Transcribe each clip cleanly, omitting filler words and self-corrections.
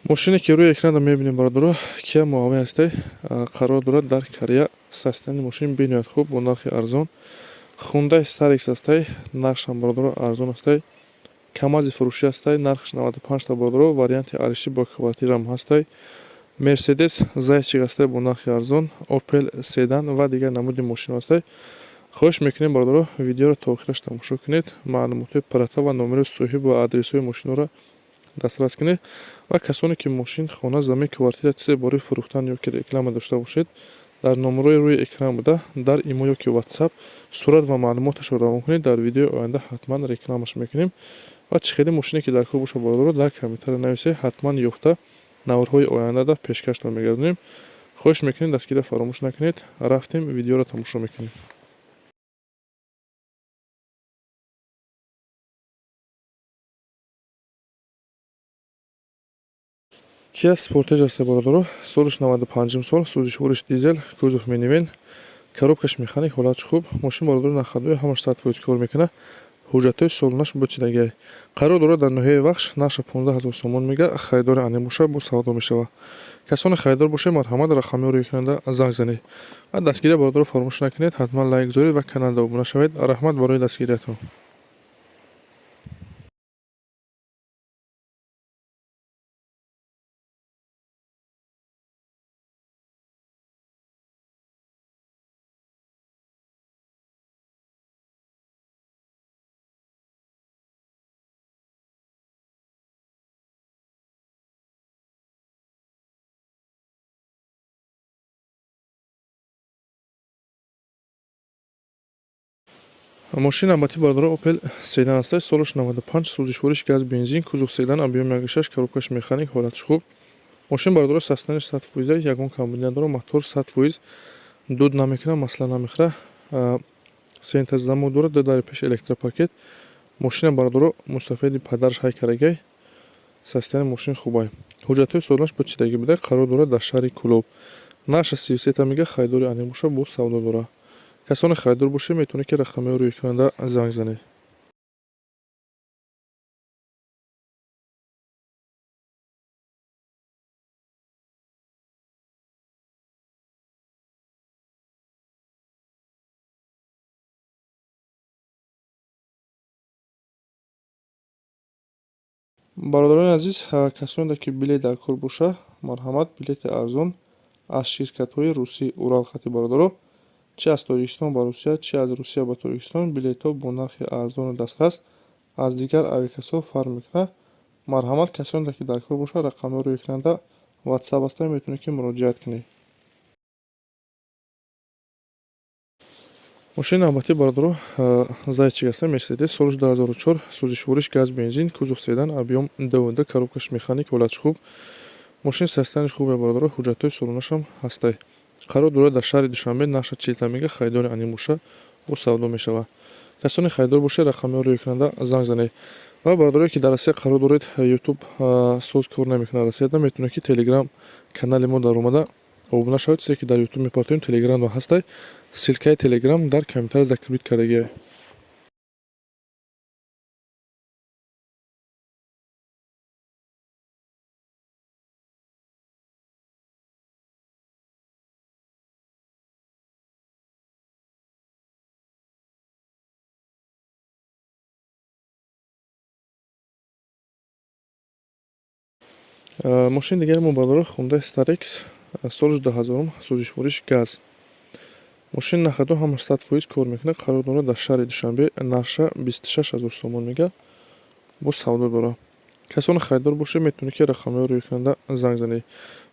Мошине ки рӯи экрана мебинем бародаро, Kia Moavi ҳастай. Қарор дорад дар Корея састани мошин бинӯяд хуб бо нархи арзон. Hyundai Starex ҳастай, нархшам бародаро арзон ҳастай. Камази фурӯшӣ ҳастай, нархш 95 та бародаро, варианти ариши бо квартирам ҳастай. Mercedes Zaychik ҳастай бо нархи арзон. Opel Sedan ва дигар намуди мошин ҳастай. Хоҳиш мекунем бародаро видеоро то охираш тамошо кунед. Маълумотои парата ва номерои соҳиб ва адресҳои мошинҳоро дастрас кунед ва касоне ки мошин, хона, замин, квартира чизе бораи фурӯхтан ё ки реклама дошта бошед, дар номерои рӯи экран буда дар имо ё ки WhatsApp сурат ва маълумоташро равон кунед. Дар видеои оянда ҳатман рекламаш мекунем ва чӣ хеле мошине ки дар кор боша бародаро дар комментария нависед, ҳатман ёфта наврҳои ояндада пешкаштон мегардонем. Хоҳиш мекунем дастгирӣ фаромӯш накунед. Рафтем видеоро тамошо мекунем. Kia Sportage ҳастай бародаро, солиш 95 сол, сӯзишвориш дизел, кузов минивен, коробкаш механик, ҳолатш хуб. Мошин бародаро нахадои ҳамаш 100% кор мекунад. ҳуҷҷатҳои солонаш бучидагиай. Қарор дорад дар ноҳияи Вахш, нарша 15 000 сомон мега. Харидори анем боша бо савдо мешавад. Касоне харидор бошед, марҳамат рақами рӯи экрана занг занед ва дастгирия бародаро фаромӯш накунед. Ҳатман лайк гузоред ва каналда обуна шавед. Раҳмат барои дастгириятон. Мошин албатта бародаро Opel Sedan ҳастай, солиш 95, сӯзишвориш газ бензин, кузов седан, объёми 1.6, коробкаш механик, ҳолатш хуб. Мошин бародаро састаниш 100%, ягон камбудия дорад, мотор 100%, дуд намекунад, масъала намехӯрад. Сента замок дорад, дадари пеш электропакет. Мошина бародаро мусафеди падараш ҳай карагай. Састани мошин хубай. ҳуҷҷатҳои солонаш бучидагӣ буда, қарор дорад дар шаҳри Кӯлоб. Нарша 33 та мега, харидори анем боша бо савдо дорад. Касоне харидор бошед, метавонед ки рақамҳои рӯи экрана занг занед. бародарони азиз, касоне ки билет дар кор боша, марҳамат билети арзон аз ширкатҳои русӣ Уралхати бародаро, чӣ аз Тоҷикистон ба Русия, чӣ аз Русия ба Тоҷикистон, билетҳо бо нархи арзону дастрас аз дигар авиакасо фарқ мекунад. Марҳамат касоне ки дар кор боша, рақамҳои рӯи экрана WhatsApp ҳастай, метавонед ки муроҷиат кунед. Мошини албатта бародаро Zaychik ҳастай, Mercedes, солиш 2004, сӯзишвориш газ бензин, кузов седан, объём 2.2, коробкаш механик, ҳолатш хуб. Мошин састаниш хубе бародаро, ҳуҷҷатҳои солонашам ҳастай. Қарор дорад дар шаҳри Душанбе, нарша 40 та мега, харидори анем боша бо савдо мешавад. Касоне харидор бошед, рақамҳои рӯи экрана занг занед ва бародарое ки дар Россия қарор доред YouTube соз кор намекунад Россияда, метавонед ки Telegram канали мо дар омада обуна шавед. чизе ки дар YouTube мепартоем Telegram ҳастай. Силкаи Telegram дар комментария закрит кардагиай. Мошини дигари мо бародаро Hyundai Starex, солиш 2000, сӯзишвориш газ. Мошин нахадо ҳамаш 100% кор мекунад. Қарор дорад дар шаҳри Душанбе, нарша 26 000 сомон мега, бо савдо дорад. касоне харидор бошед, метавонед ки рақамҳои рӯи экрана занг занед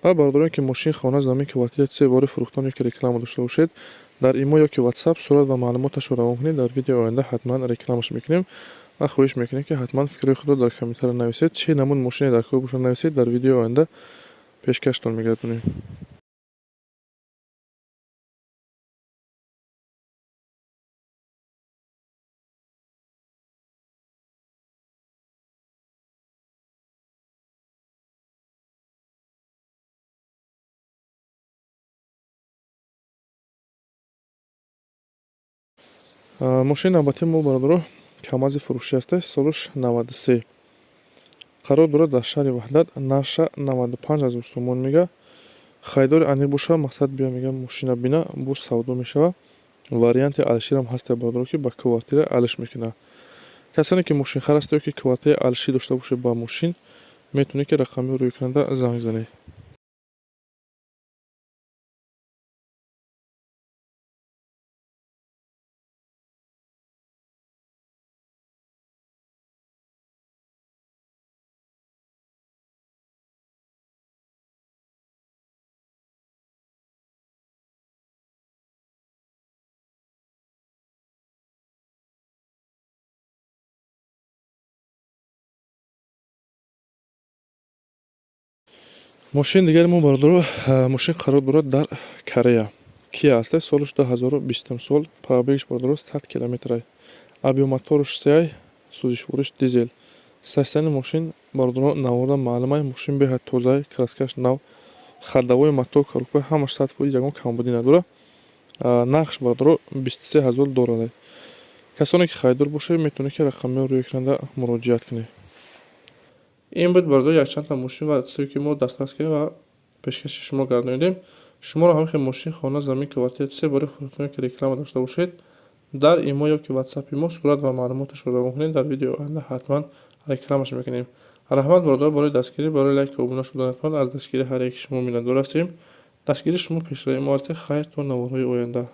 ва бародароне ки мошин, хона, замин, квартира чизе бораи фурӯхтан ё ки реклама дошта бошед, дар имо ё ки WhatsApp сурат ва маълумоташро равон кунед. Дар видеои оянда ҳатман рекламаш мекунем ва хоҳиш мекунем ки ҳатман фикрҳои худро дар комментария нависед. чӣ намуд мошине дар кор боша нависед, дар видеои оянда пешкаштон мегардонем. Мошини албатта мо бародаро Камази фурӯшӣ ҳастай, солиш 93, қарор дорад дар шаҳри Ваҳдат нарша 95 000 сомон мега. Хайдори ане боша мақсад бия мега мошина бина бо савдо мешава. Варианти алиширам ҳаста бародаро ки ба квартира алиш мекунад. Касоне ки мошин хараст ё ки квартира алиши дошта боше ба мошин метавонед ки рақами рӯйкунанда занг занед. Мошин дигари мо бародаро мошин қарор дорад дар Корея. Kia аст. Солаш 2020 сол. Пробегиш бародаро 100 км. Авиомоторш сеяй сӯзишвориш дизел. Состояние мошин бародаро навода маълумай. Мошин беҳад тоза, краскаш нав, хардавои мотор, коробка ҳамаш 100% ягон камбудӣ надорад. Нархш бародаро 23 000 дорад. Касоне ки хайдор бошед метавонед ки рақамиро рӯйкунанда муроҷиат кунед. ин буд бародаро якчанда мошин ва чизе ки мо дастрас кардем ва пешкаши шумо гардонидем. Шуморо ҳамихе мошин, хона, замин, квартира чизе барои фурӯхтане ки реклама дошта бошед дар имо ё ки ватсапи мо сурат ва маълумоташро равон кунед. Дар видеои оянда ҳатман рекламаш мекунем. Раҳмат бародаро барои дастгирӣ, барои лайк ва обуна шуданатон аз дастгирии ҳар яки шумо миннатдор ҳастем. Дастгирии шумо пешравии мо аст. Хайр то наворҳои оянда.